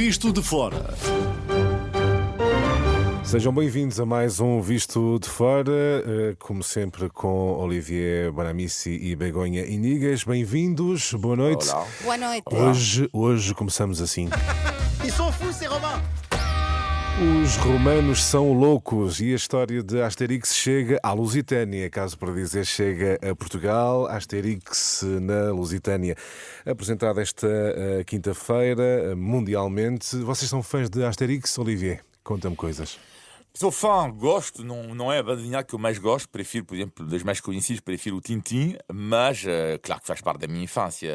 Visto de Fora. Sejam bem-vindos a mais um Visto de Fora, como sempre com Olivier Bonamici e Begonha Inigas. Bem-vindos, boa noite. Olá. Boa noite. Hoje começamos assim. Ils sont fous, ces Romains! Os romanos são loucos e a história de Asterix chega à Lusitânia, caso para dizer, chega a Portugal. Asterix na Lusitânia, apresentada esta quinta-feira mundialmente. Vocês são fãs de Asterix, Olivier? Conta-me coisas. Sou fã, gosto, não é a banda desenhada que eu mais gosto, prefiro, por exemplo, das mais conhecidas, prefiro o Tintin, mas, claro que faz parte da minha infância,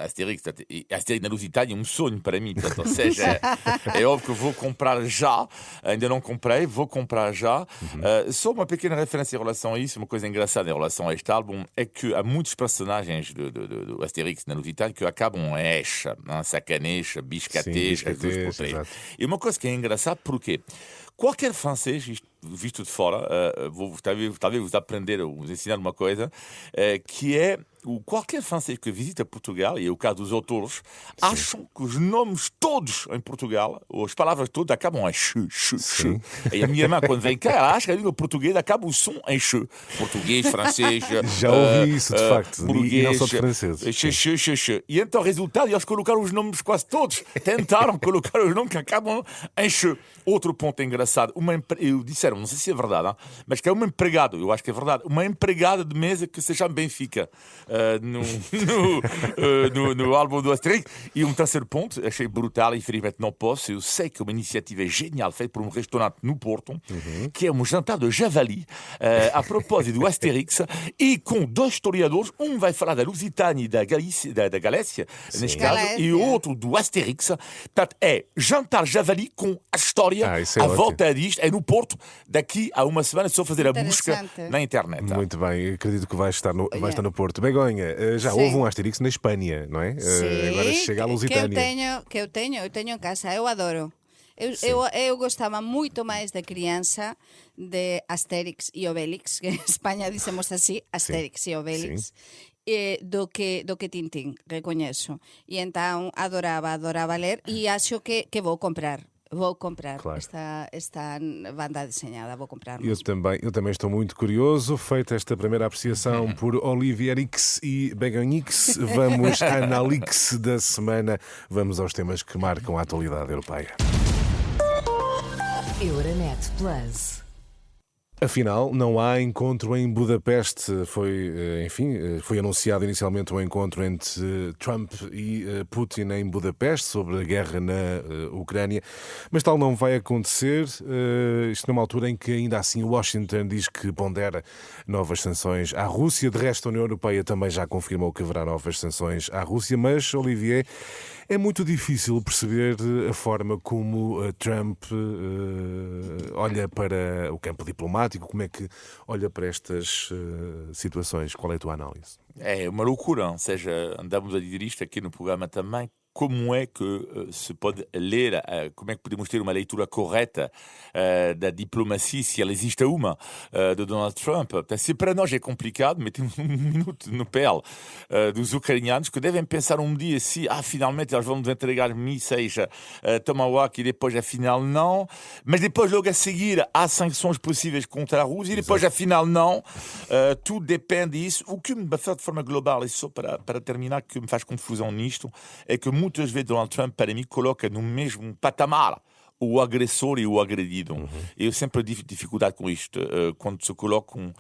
Asterix. E Asterix na Lusitânia é um sonho para mim, portanto, ou seja, é óbvio que eu vou comprar já, ainda não comprei, vou comprar já. Só uma pequena referência em relação a isso, uma coisa engraçada em relação a este álbum, é que há muitos personagens do Asterix na Lusitânia que acabam em Escha, Sacanecha, Biscateja, as duas por três. E uma coisa que é engraçada, porquê? Qualquer francês, visto de fora, talvez vos aprender, vos ensinar uma coisa, que é qualquer francês que visita Portugal, e é o caso dos autores, acham que os nomes todos em Portugal, ou as palavras todas, acabam em chu. E a minha irmã, quando vem cá, ela acha que a língua portuguesa acaba o som em chu. Português, francês... Já ouvi isso, de facto, e não só de franceses. E então, resultado, eles colocaram os nomes quase todos. Tentaram colocar os nomes que acabam em chu. Outro ponto engraçado, disseram, não sei se é verdade, mas que é uma empregada, eu acho que é verdade, uma empregada de mesa que se chama Benfica. No álbum do Asterix. E um terceiro ponto, achei brutal, infelizmente não posso. Eu sei que é uma iniciativa genial feita por um restaurante no Porto, que é um jantar de javali, a propósito do Asterix, e com dois historiadores. Um vai falar da Lusitânia e da Galécia, neste caso, e o outro do Asterix. Portanto, é jantar javali com a história à volta disto. É no Porto, daqui a uma semana, só fazer a busca na internet. Muito bem, acredito que vai estar no Porto. Begonha, já houve um Asterix na Espanha, não é? Agora chega à Lusitânia. Que eu tenho em casa, eu adoro. Eu gostava muito mais de criança de Asterix e Obelix, que em Espanha dizemos assim, Asterix e Obelix. Do que Tintin, reconheço. E então adorava ler e acho que vou comprar. Vou comprar esta banda desenhada, vou comprar. Eu também estou muito curioso. Feita esta primeira apreciação por Olivier X e Begonix, vamos à Analix da semana. Vamos aos temas que marcam a atualidade europeia. Euronet Plus. Afinal, não há encontro em Budapeste. Foi anunciado inicialmente um encontro entre Trump e Putin em Budapeste sobre a guerra na Ucrânia, mas tal não vai acontecer. Isto numa altura em que ainda assim Washington diz que pondera novas sanções à Rússia. De resto, a União Europeia também já confirmou que haverá novas sanções à Rússia, mas, Olivier, é muito difícil perceber a forma como Trump olha para o campo diplomático, como é que olha para estas situações. Qual é a tua análise? É uma loucura, ou seja, andamos a dizer isto aqui no programa também. Como é que se pode ler, como é que podemos ter uma leitura correta da diplomacia, se ela existe uma, de Donald Trump? Se para nós é complicado, metemos um minuto no pele dos ucranianos que devem pensar um dia se, finalmente eles vão nos entregar mísseis Tomahawk e depois, afinal, não. Mas depois, logo a seguir, há sanções possíveis contra a Rússia e depois, afinal, não. Tudo depende disso. O que me faz de forma global, e só para terminar, que me faz confusão nisto, é que muitas vezes Donald Trump, para mim, coloca no mesmo patamar o agressor e o agredido. Eu sempre tive dificuldade com isto, quando se colocam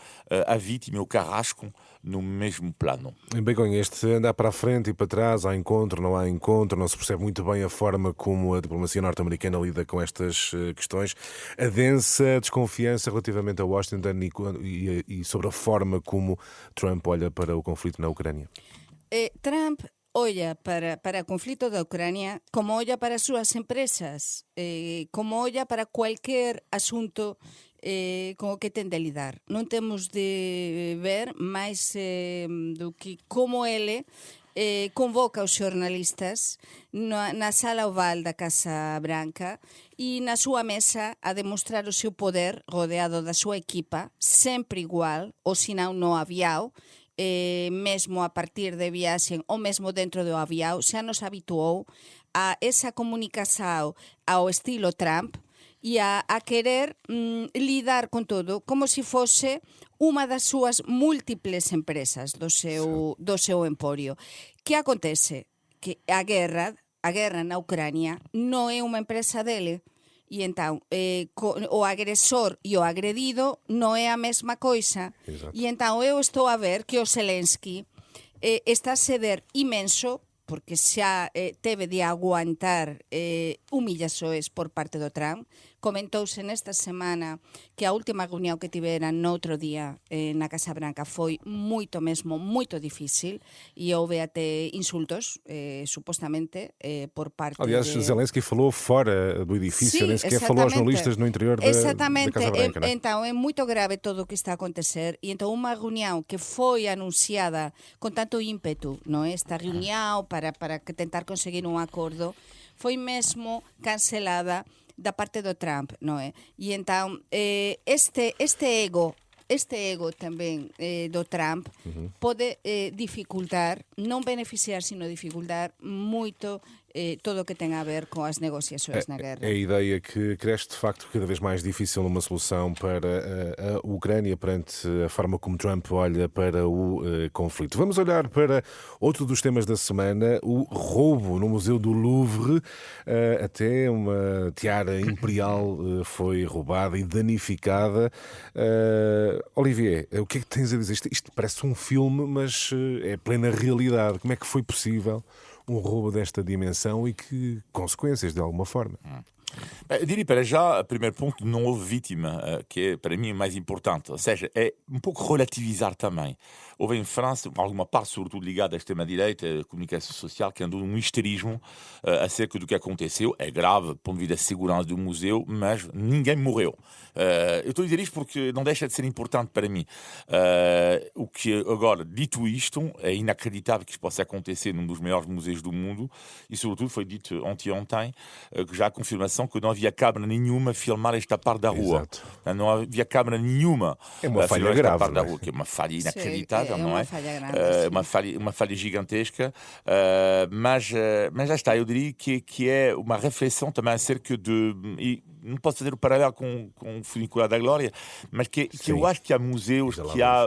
a vítima e o carrasco no mesmo plano. Begonha, este andar para a frente e para trás, há encontro, não se percebe muito bem a forma como a diplomacia norte-americana lida com estas questões. A densa desconfiança relativamente a Washington e sobre a forma como Trump olha para o conflito na Ucrânia. Trump olha para o conflito da Ucrânia como olha para as súas empresas, como olha para qualquer asunto com o que ten de lidar. Non temos de ver máis do que como ele convoca os xornalistas na sala oval da Casa Branca e na súa mesa a demostrar o seu poder rodeado da súa equipa, sempre igual, ou senão no avião, mesmo a partir de viaxen ou mesmo dentro do avião, xa nos habituou a esa comunicación ao estilo Trump e a querer lidar con todo como se fose unha das súas múltiples empresas do seu emporio. Que acontece? Que a guerra na Ucrania non é unha empresa dele, e entón o agresor e o agredido non é a mesma coisa. Exato. E entón eu estou a ver que o Zelensky está a ceder imenso, porque xa teve de aguantar humillações por parte do Trump. Comentouse nesta semana que a última reunión que tiveran noutro día na Casa Branca foi moito difícil, e houve até insultos, supostamente, por parte Aliás, de... Zelensky falou fora do edifício, Sí, nem sequer falou aos jornalistas no interior da Casa Branca. Então é moito grave todo o que está a acontecer, e então unha reunión que foi anunciada con tanto ímpetu, non é? Esta reunión para tentar conseguir un acordo, foi mesmo cancelada da parte do Trump, non é? E entón este ego tamén do Trump pode dificultar, non beneficiar, sino dificultar moito todo o que tem a ver com as negociações na guerra. É a ideia que cresce de facto cada vez mais difícil uma solução para a Ucrânia perante a forma como Trump olha para o conflito. Vamos olhar para outro dos temas da semana, o roubo no Museu do Louvre. Até uma tiara imperial foi roubada e danificada. Olivier, o que é que tens a dizer? Isto parece um filme, mas é plena realidade. Como é que foi possível um roubo desta dimensão e que consequências, de alguma forma? Eu diria para já, primeiro ponto, não houve vítima, que é para mim o mais importante. Ou seja, é um pouco relativizar também. Houve em França alguma parte, sobretudo ligada à extrema-direita, à comunicação social, que andou num histerismo acerca do que aconteceu. É grave, do ponto de vista da segurança do museu, mas ninguém morreu. Eu estou a dizer isto porque não deixa de ser importante para mim. O que agora, dito isto, é inacreditável que isto possa acontecer num dos maiores museus do mundo, e sobretudo foi dito ontem, que já há confirmação que não havia câmara nenhuma a filmar esta parte da rua. Exato. Não havia câmara nenhuma É uma a falha filmar esta grave, parte da não é? rua, que é uma falha inacreditável, Sim, não é? Falha grave, Uma falha gigantesca, mas já está, eu diria que é uma reflexão também acerca de... E não posso fazer o paralelo com o Funicular da Glória, mas que eu acho que há museus, que há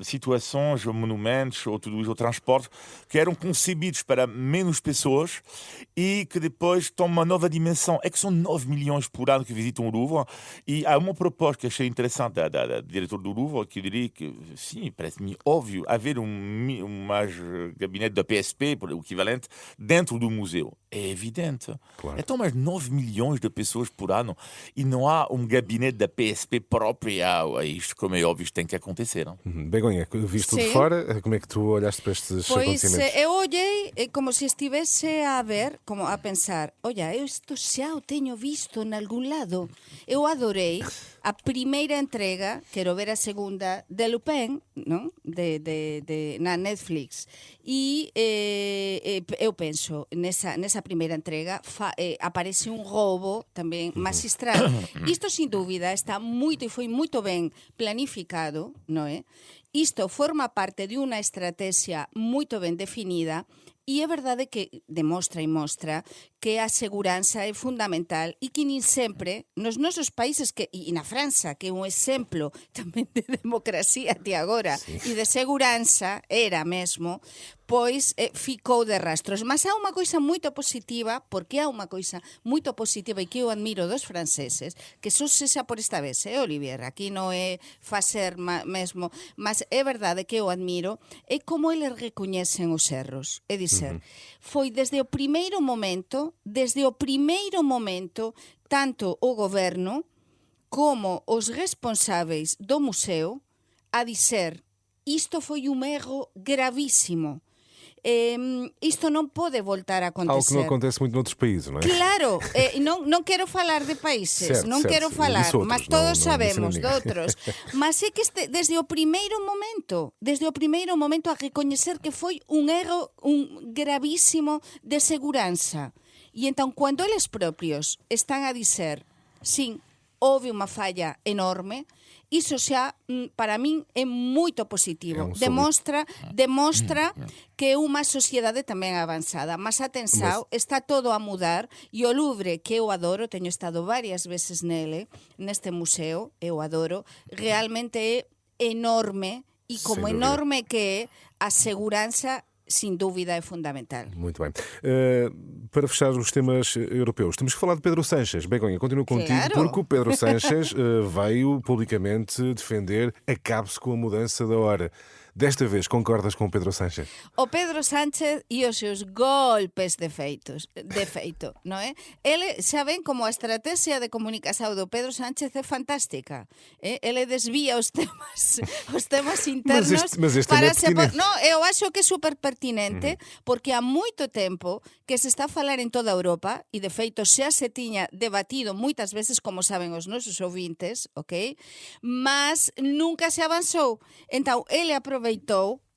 situações, monumentos ou tudo isso, ou transportes, que eram concebidos para menos pessoas e que depois tomam uma nova dimensão. É que são 9 milhões por ano que visitam o Louvre, e há uma proposta que achei interessante da diretora do Louvre, que eu diria que, sim, parece-me óbvio, haver mais gabinete da PSP, o equivalente, dentro do museu. É evidente. Claro. Então, mais 9 milhões de pessoas por ano e não há um gabinete da PSP próprio a isto, como é óbvio, isto tem que acontecer. Não? Begonha, visto de Sim. fora, como é que tu olhaste para estes Pois acontecimentos? eu olhei como se estivese a ver, como a pensar, olha, eu isto xa o teño visto en algún lado. Eu adorei a primeira entrega, quero ver a segunda, de Lupin, non? Na Netflix. E eu penso, nesa primeira entrega aparece un roubo tamén magistral. Isto, sin dúbida, está moito e foi moito ben planificado, non é? Isto forma parte de unha estrategia moito ben definida, e é verdade que demostra e mostra que a seguranza é fundamental e que nin sempre nos nosos países, e na França, que é un exemplo tamén de democracia até agora, e de seguranza, era mesmo, pois ficou de rastros. Mas há unha coisa moito positiva, porque há unha coisa moito positiva e que eu admiro dos franceses, que só sexa por esta vez, Olivier, aquí non é facer mesmo, mas é verdade que eu admiro, é como eles recoñecen os erros. É dizer, foi desde o primeiro momento, tanto o goberno como os responsáveis do museo a dizer isto foi un erro gravísimo. Isto non pode voltar a acontecer. Algo que não acontece muito noutros países, não é? Claro, non quero falar de países, Certo, non certo. quero falar, Disse outros, mas todos non sabemos disse de ninguén. outros. Mas é que desde o primeiro momento a recoñecer que foi un erro gravísimo de seguranza. E entón, cando eles propios están a dizer, sim, houve uma falha enorme. Isso xa, para min, é moito positivo. Demostra que é unha sociedade tamén avanzada. Mas atenção, está todo a mudar e o Louvre, que eu adoro, teño estado varias veces neste museo, eu adoro, realmente é enorme e como enorme que é, a segurança sem dúvida é fundamental. Muito bem. Para fechar os temas europeus, temos que falar de Pedro Sánchez. Begonha, continuo contigo, Claro. porque o Pedro Sánchez veio publicamente defender acabe-se com a mudança da hora. Desta vez, concordas com o Pedro Sánchez? O Pedro Sánchez e os seus golpes de feito, non é? Ele, xa ven como a estrategia de comunicación do Pedro Sánchez é fantástica. Ele desvía os temas internos mas este para é pertinente. No, eu acho que é super pertinente porque há moito tempo que se está a falar en toda Europa e de feito xa se tiña debatido moitas veces, como saben os nosos ouvintes, ok? Mas nunca se avanzou. Então, ele aproveitou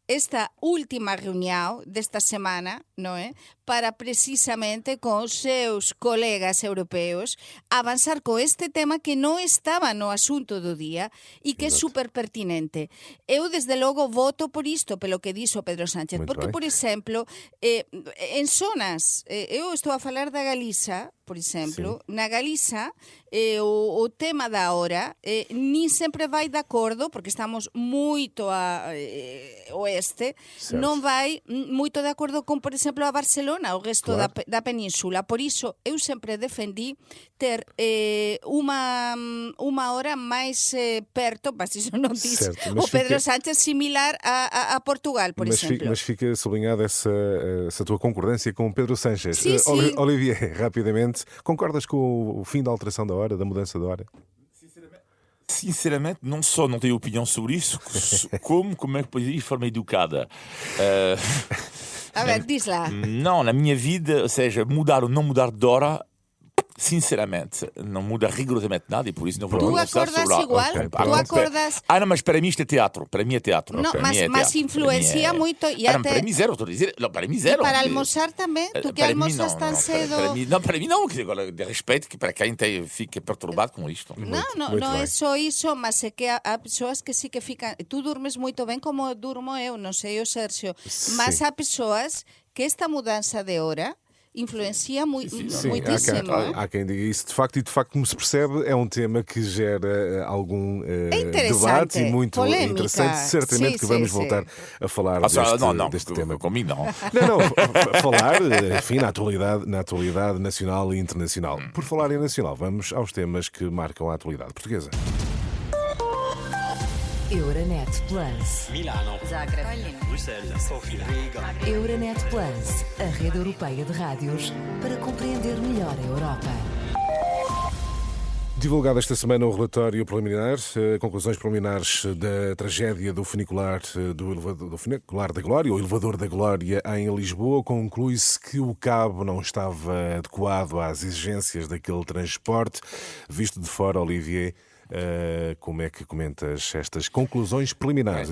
esta última reunión desta semana, non é? Para precisamente con os seus colegas europeos avanzar con este tema que non estaba no asunto do día e que é super pertinente. Eu, desde logo, voto por isto, pelo que dixo Pedro Sánchez, Muito porque, bem. por exemplo, en zonas, eu estou a falar da Galiza, por exemplo, na Galiza, o tema da hora nin sempre vai de acordo, porque estamos moito a oeste, Certo. non vai moito de acordo con, por exemplo, a Barcelona, o resto Claro. da península. Por iso, eu sempre defendí ter unha hora máis perto, mas iso non diz Certo, o mas Pedro fica- Sánchez, similar a Portugal, por exemplo. Mas fica sublinhada essa tua concordância com o Pedro Sánchez. Sim, sim. Olivier, rapidamente, concordas com o fim da alteração da hora, da mudança da hora? Sinceramente, não só não tenho opinião sobre isso, como é que pode ir de forma educada. A ver, diz lá. Não, na minha vida, ou seja, mudar ou não mudar de hora, sinceramente, não muda rigorosamente nada e por isso não vou Tu pronunciar acordas sobre a... igual? Ok, Tu pronto. acordas... Ah, não, mas para mim isto é teatro. Para mim é teatro. Não, Para mas- mim é mas teatro. influencia Para mim muito e Ah, não, até- para mim zero, estou a dizer. Não, para mim E zero. para almoçar também? Tu que Para mim, almoças não, tão não, cedo... para mim não, quer dizer, agora, de respeito que para quem fica perturbado com isto. Não muito é bem. só isso, mas é que há pessoas que sí que ficam... Tu dormes muito bem como durmo eu, não sei o Sérgio, mas Sim. há pessoas que esta mudança de hora influencia Sim, muitíssimo. há quem diga isso de facto, e de facto, como se percebe, é um tema que gera algum interessante, debate e muito polémica. interessante. Certamente Sim, que vamos sim, voltar a falar deste tema. Comigo não. Não, falar, enfim, na atualidade nacional e internacional. Por falar em nacional, vamos aos temas que marcam a atualidade portuguesa. Euronet Plus. Milano, Bruxelas, Sofia, Riga. Euronet Plus, a rede europeia de rádios para compreender melhor a Europa. Divulgado esta semana o relatório preliminar, conclusões preliminares da tragédia do funicular do Funicular da Glória, o Elevador da Glória em Lisboa, conclui-se que o cabo não estava adequado às exigências daquele transporte. Visto de fora, Olivier, como é que comentas estas conclusões preliminares?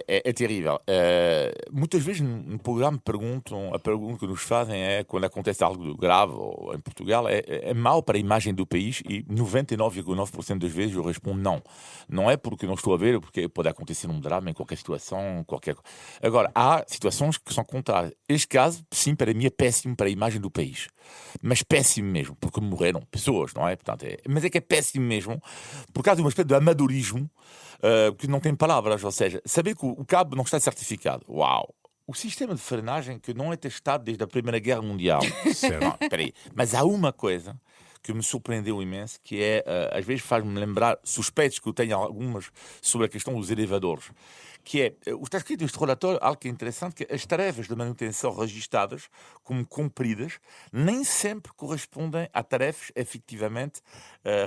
É terrível. Muitas vezes no programa a pergunta que nos fazem é quando acontece algo grave ou em Portugal, é mau para a imagem do país e 99,9% das vezes eu respondo não. Não é porque não estou a ver, porque pode acontecer um drama em qualquer situação, Agora, há situações que são contrárias. Este caso, sim, para mim é péssimo para a imagem do país. Mas péssimo mesmo, porque morreram pessoas, não é? Portanto, mas é que é péssimo mesmo, por causa de uma espécie de amadorismo que não tem palavras, ou seja, saber que o cabo não está certificado. Uau! O sistema de frenagem que não é testado desde a Primeira Guerra Mundial. Não, peraí. Mas há uma coisa que me surpreendeu imenso, que é, às vezes faz-me lembrar suspeitos que eu tenho algumas sobre a questão dos elevadores, que é, está escrito neste relatório algo que é interessante, que as tarefas de manutenção registadas como cumpridas nem sempre correspondem a tarefas efetivamente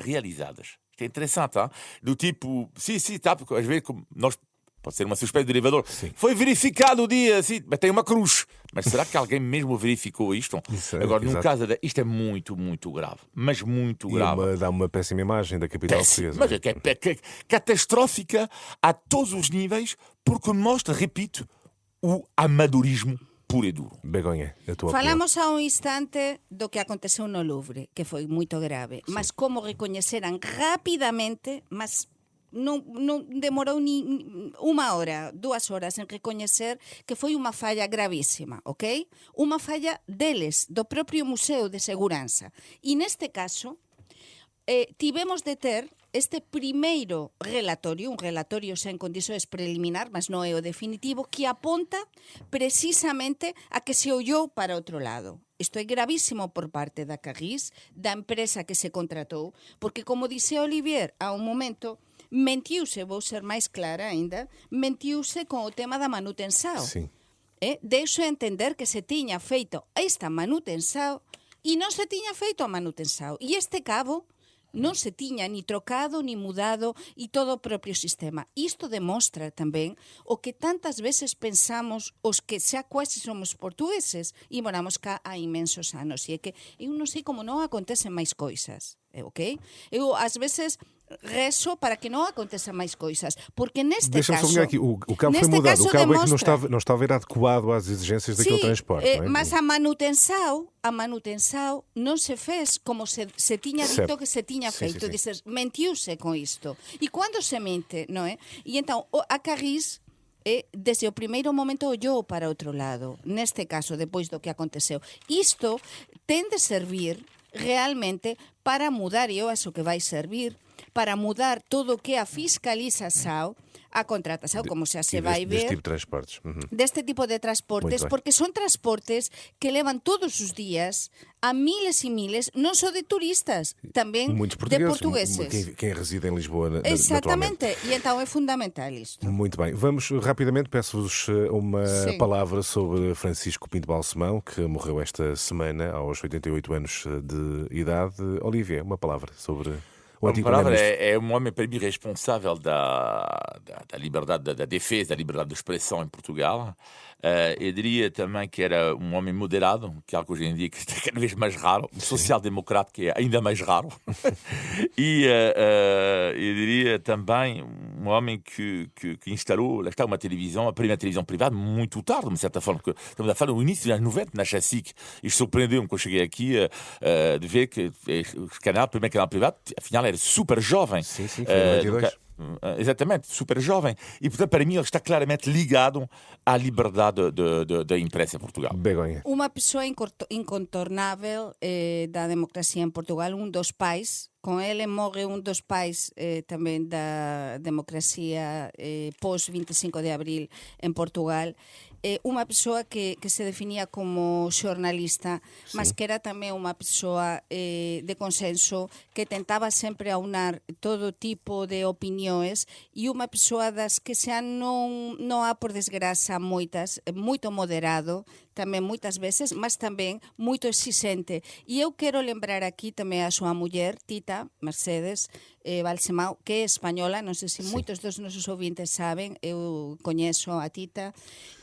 realizadas. Isto é interessante, hein? Do tipo, sim, tá, porque às vezes nós... Pode ser uma suspeita do elevador. Sim. Foi verificado o dia, sim, mas tem uma cruz. Mas será que alguém mesmo verificou isto? Agora, no caso isto é muito, muito grave. Mas muito grave. Dá uma péssima imagem da capital portuguesa. Mas é que é catastrófica a todos os níveis, porque mostra, repito, o amadorismo puro e duro. Begonha, a tua opinião. Falamos há um instante do que aconteceu no Louvre, que foi muito grave, mas como reconheceram rapidamente, mas não demorou nem 1 hora, 2 horas em reconhecer que foi uma falha gravíssima, ok? Uma falha deles, do próprio Museu de Segurança. E neste caso, tivemos de ter este primeiro relatório, un relatorio sen condições preliminar, mas non é o definitivo, que aponta precisamente a que se ollou para outro lado. Isto é gravísimo por parte da Carris, da empresa que se contratou, porque, como dice Olivier, a un momento, mentiuse, vou ser máis clara ainda, mentiuse con o tema da manutenção. Sim. Deixo entender que se tiña feito esta manutenção e non se tiña feito a manutenção. E este cabo non se tiña ni trocado ni mudado e todo o propio sistema. Isto demostra tamén o que tantas veces pensamos os que xa quase somos portugueses e moramos cá há imensos anos. E é que eu non sei como non acontecen máis coisas, ok? Eu, ás veces, rezo para que não aconteça mais coisas, porque neste Deixa-me caso... sublinhar aqui, o cabo foi mudado, o cabo é que não estava adequado às exigências daquele transporte. Não é? Mas a manutenção non se fez como se tiña dito que se tiña feito. Dices, mentiuse con isto. E cando se mente, non é? E entón, a Carris, desde o primeiro momento ollou para outro lado, neste caso, depois do que aconteceu. Isto ten de servir realmente para mudar, e eu acho que vai servir, para mudar todo o que é a fiscalização, a contratação, como xa se vai ver, deste tipo de transportes. deste tipo de transportes, porque son transportes que levan todos os días a miles e miles, non só de turistas, tamén Muitos de portugueses. portugueses. Quem reside em Lisboa, Exatamente, naturalmente. e então é fundamental isto. Muito bem. Vamos rapidamente, peço-vos uma palavra sobre Francisco Pinto Balsemão, que morreu esta semana aos 88 anos de idade. Olivier, uma palavra sobre... Uma palavra é um homem, para mim, responsável da liberdade, da defesa da liberdade de expressão em Portugal. Eu diria também que era um homem moderado, que é algo hoje em dia que é cada vez mais raro, um social-democrata que é ainda mais raro. E eu diria também um homem que instalou, lá está, uma televisão, a primeira televisão privada, muito tarde, de certa forma, porque estamos a falar no início dos anos 90, na Chassic. Isto surpreendeu-me quando eu cheguei aqui de ver que o primeiro canal privado, afinal, era super jovem. Sim, foi em 92. Exatamente, super jovem. E, portanto, para mim, ele está claramente ligado à liberdade da imprensa em Portugal. Begonha. Uma pessoa incontornável da democracia em Portugal, um dos pais. Com ele morre um dos pais também da democracia pós 25 de abril em Portugal. Uma pessoa que se definia como jornalista, mas que era também uma pessoa de consenso, que tentava sempre aunar todo tipo de opiniões, e uma pessoa das que xa non há, por desgraça, moitas, muito moderado, também muitas vezes, mas também muito exigente. E eu quero lembrar aqui também a sua mulher, Tita Mercedes Balsemão, que é espanhola, non sei se muitos dos nosos ouvintes saben, eu coñezo a Tita,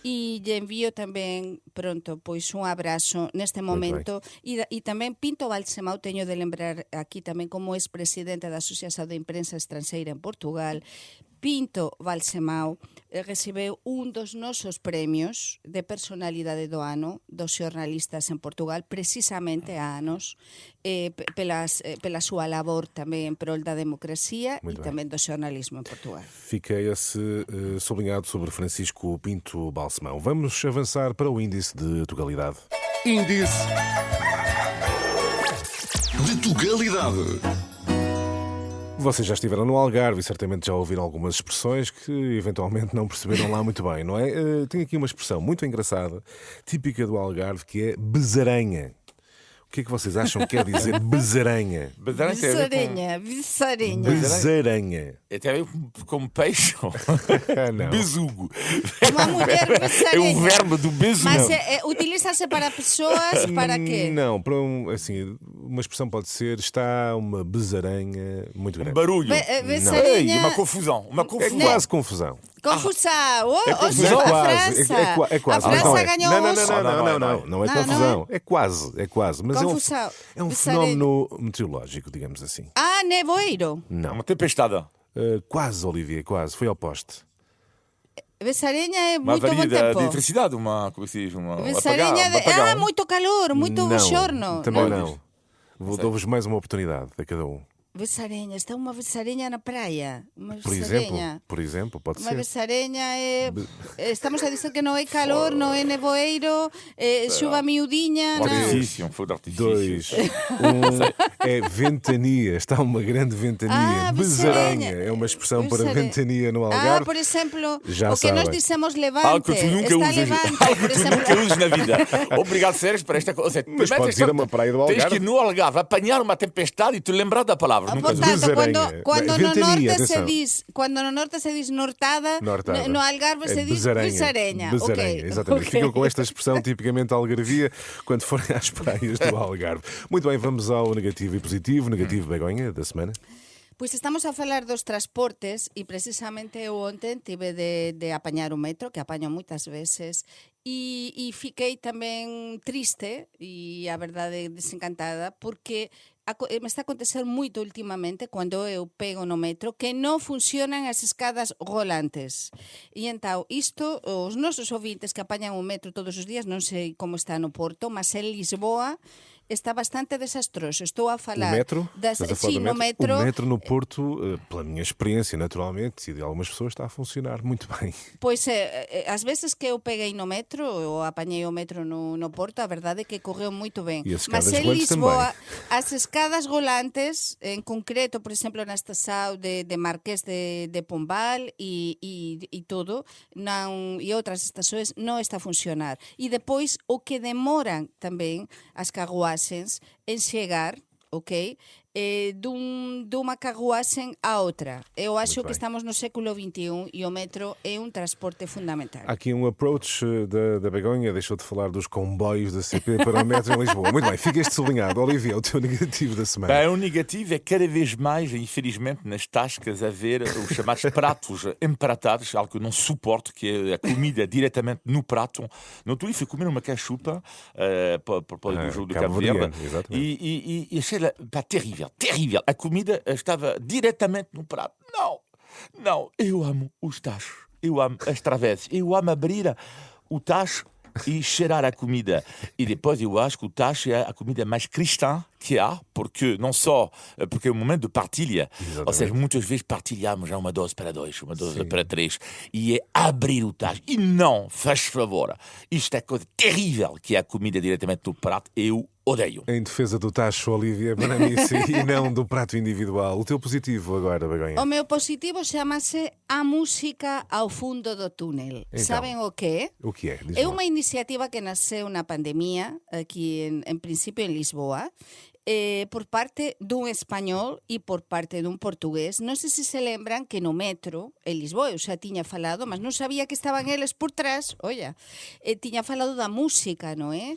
e lle envío tamén pronto pois un abrazo neste momento, e tamén Pinto Balsemão, teño de lembrar aquí tamén como ex-presidente da Asociación de Imprensa Estranxeira en Portugal. Pinto Balsemão recebeu un dos nosos premios de personalidade do ano dos xornalistas en Portugal, precisamente há anos, pela súa labor tamén en prol da democracia e tamén do xornalismo en Portugal. Fica esse sublinhado sobre Francisco Pinto Balsemão. Vamos avançar para o índice de Tugalidade. Índice de Tugalidade. Vocês já estiveram no Algarve e certamente já ouviram algumas expressões que eventualmente não perceberam lá muito bem, não é? Tenho aqui uma expressão muito engraçada, típica do Algarve, que é besaranha. O que é que vocês acham que quer dizer besaranha? Besaranha. Besaranha. Até a ver com peixe. Não. Besugo. Uma mulher besaranha. É um verbo do besugo. Mas utiliza-se para pessoas, para quê? Não, para assim, uma expressão pode ser está uma besaranha muito grande. Barulho. Besaranha. Uma confusão. É quase confusão. Confusão. Confusão A quase. França. É quase. A Mas França ganhou hoje. Não é confusão. É quase. Mas Confusão. é um fenómeno meteorológico, digamos assim. Nevoeiro. Não. Uma tempestade. Quase, Olivia, quase. Foi ao poste. Besareña é Uma muito bom avaria de tempo. eletricidade, como se diz, um Besareña apagão. muito calor, muito bochorno. Também não. Dou-vos mais uma oportunidade a cada um. Besareña, está uma besareña na praia. Uma Por exemplo, pode Uma ser. besareña é... Estamos a dizer que não é calor, não é nevoeiro, é chuva miudinha, Um não. artifício, um fogo de artifício. 2, 1 é ventania. Está uma grande ventania. Ah, Besaranha besaranha. é uma expressão para Besaranha. ventania no Algarve. Por exemplo, Já o que nós sabem. dissemos levante, Algo que tu nunca está usas, levante, algo por que tu exemplo. nunca usas na vida. Obrigado, Sérgio, por esta coisa. Mas podes ir a uma praia do Tens Algarve. que ir no Algarve apanhar uma tempestade e te lembrar da palavra. Nunca usas. Portanto, Besaranha. quando no Ventania, norte se atenção. diz, quando no norte se diz nortada, no Algarve se diz besaranha. Besaranha, Ok. exatamente. Ok. Ficam com esta expressão tipicamente algarvia quando forem às praias do Algarve. Muito bem, vamos ao negativo e positivo. Negativo, Begonha, da semana. Pois estamos a falar dos transportes e precisamente eu ontem tive de apañar o metro, que apaño moitas veces, e fiquei tamén triste e a verdade desencantada porque me está a acontecer moito ultimamente cando eu pego no metro que non funcionan as escadas rolantes. E entao, isto, os nosos ouvintes que apañan o metro todos os días, non sei como está no Porto, mas en Lisboa está bastante desastroso. Estou a O falar metro? das, Estás a falar sim, do no metro. O metro no Porto, pela minha experiência, naturalmente, e de algumas pessoas, está a funcionar muito bem. Pois, as veces que eu peguei no metro, ou apañei o metro no Porto, a verdade é que correu moito ben. E as Mas escadas en rolantes Lisboa, também. as escadas rolantes, en concreto, por exemplo, na estação de Marqués de Pombal e todo, non, e outras estações, non está a funcionar. E depois, o que demoran tamén as carruaxes en chegar, ok? Dunha carruaxe a outra. Eu acho Muito que bem. estamos no século XXI e o metro é um transporte fundamental. Há aqui um approach da Begonha, deixou de falar dos comboios da CP para o metro em Lisboa. Muito bem, fica este sublinhado. Olivia, o teu negativo da semana. Bem, o negativo é cada vez mais, infelizmente, nas tascas a ver os chamados pratos empratados, algo que eu não suporto, que é a comida diretamente no prato. No outro dia fui comer uma cachupa para o jogo do Cabo Verde e achei-la terrível. Terrível. A comida estava diretamente no prato. Não. Eu amo os tachos. Eu amo as travessas. Eu amo abrir o tacho e cheirar a comida. E depois eu acho que o tacho é a comida mais cristã que há, porque não só porque é um momento de partilha, ou seja, muitas vezes partilhamos uma dose para dois, uma dose para três, e é abrir o tacho. E não, faz favor, isto é coisa terrível que é a comida diretamente do prato, eu odeio. Em defesa do tacho, Olivia, para mim sim, e não do prato individual. O teu positivo agora, Begonha? O meu positivo chama-se A Música ao Fundo do Túnel. Então, Sabem o que é? O que é? Diz É lá. uma iniciativa que nasceu na pandemia, aqui em princípio em Lisboa, por parte dun español e por parte dun portugués. Non sei se se lembran que no metro, en Lisboa, eu xa tiña falado, mas non sabía que estaban eles por trás, olla, tiña falado da música, non é?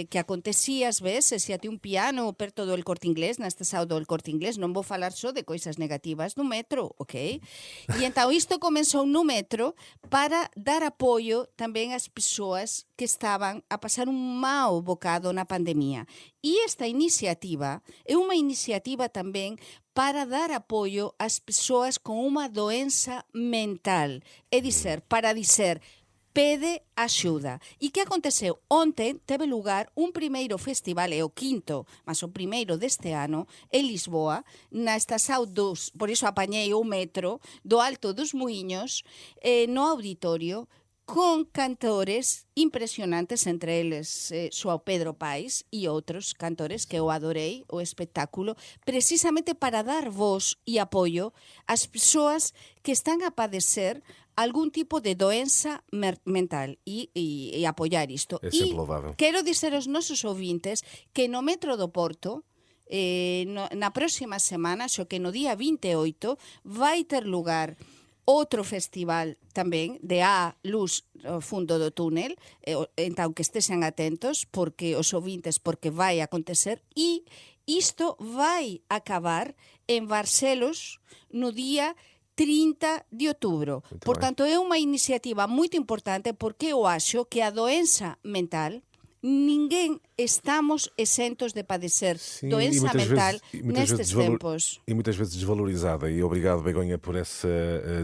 Que acontecía ás veces, se até un piano perto do El Corte Inglés, na estação do El Corte Inglés, non vou falar só de coisas negativas do metro, ok? E então isto comenzou no metro para dar apoio tamén ás persoas que estaban a pasar un mau bocado na pandemia. E esta iniciativa é unha iniciativa tamén para dar apoio ás persoas con unha doença mental. É dizer, para dizer, pede axuda. E que aconteceu? Ontem teve lugar un primeiro festival, é o quinto, mas o primeiro deste ano, en Lisboa, na estação dos, por iso apañei o metro, do Alto dos Muiños, no auditorio, con cantores impresionantes, entre eles João Pedro Paes e outros cantores que eu adorei o espectáculo, precisamente para dar voz e apoio ás persoas que están a padecer algún tipo de doença mental e apoiar isto. É sempre louvável. Quero dizer aos nosos ouvintes que no Metro do Porto, na próxima semana, xo que no día 28, vai ter lugar outro festival tamén de A Luz ao fundo do túnel, então que estesen atentos porque os ouvintes, porque vai acontecer, e isto vai acabar en Barcelos no día 30 de outubro. Portanto, é unha iniciativa moito importante porque eu acho que a doença mental ninguém estamos exentos de padecer doença mental nestes tempos. E muitas vezes desvalorizada. E obrigado, Begonha, por essa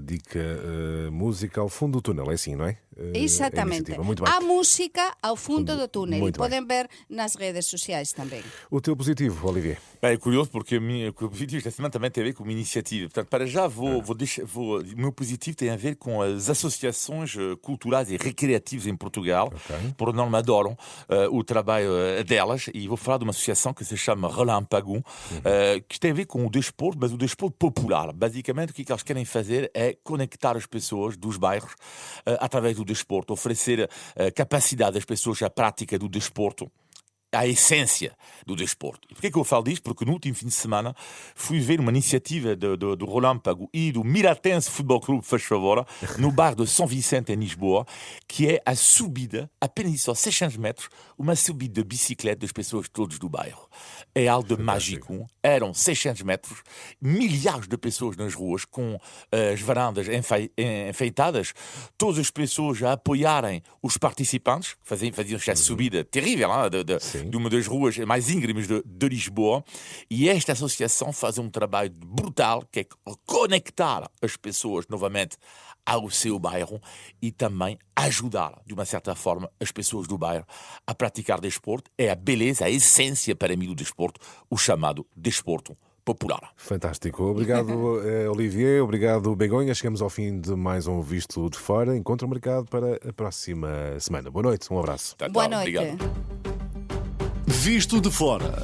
dica música ao fundo do túnel. É assim, não é? Exatamente. Muito bem. A música ao fundo do túnel. Muito E podem ver nas redes sociais também. O teu positivo, Olivier? É curioso porque o positivo esta semana também tem a ver com uma iniciativa. Portanto, para já, o meu positivo tem a ver com as associações culturais e recreativas em Portugal, por não me adoram o trabalho delas, e vou falar de uma associação que se chama Relâmpago, que tem a ver com o desporto, mas o desporto popular. Basicamente, o que eles querem fazer é conectar as pessoas dos bairros através do desporto, oferecer capacidade às pessoas à prática do desporto, a essência do desporto. E porquê que eu falo disto? Porque no último fim de semana fui ver uma iniciativa do Relâmpago e do Miratense Futebol Clube, faz favor, no bar de São Vicente, em Lisboa, que é a subida, apenas só 600 metros, uma subida de bicicleta das pessoas todas do bairro. É algo de mágico. Eram 600 metros, milhares de pessoas nas ruas, com as varandas enfeitadas, todas as pessoas a apoiarem os participantes, que faziam esta subida terrível, de uma das ruas mais íngremes de Lisboa, e esta associação faz um trabalho brutal, que é conectar as pessoas novamente ao seu bairro e também ajudar, de uma certa forma, as pessoas do bairro a praticar desporto. É a beleza, a essência para mim do desporto, o chamado desporto popular. Fantástico. Obrigado, Olivier. Obrigado, Begonha. Chegamos ao fim de mais um Visto de Fora. Encontro marcado para a próxima semana. Boa noite, um abraço. Tá, Boa noite. Obrigado. Visto de Fora.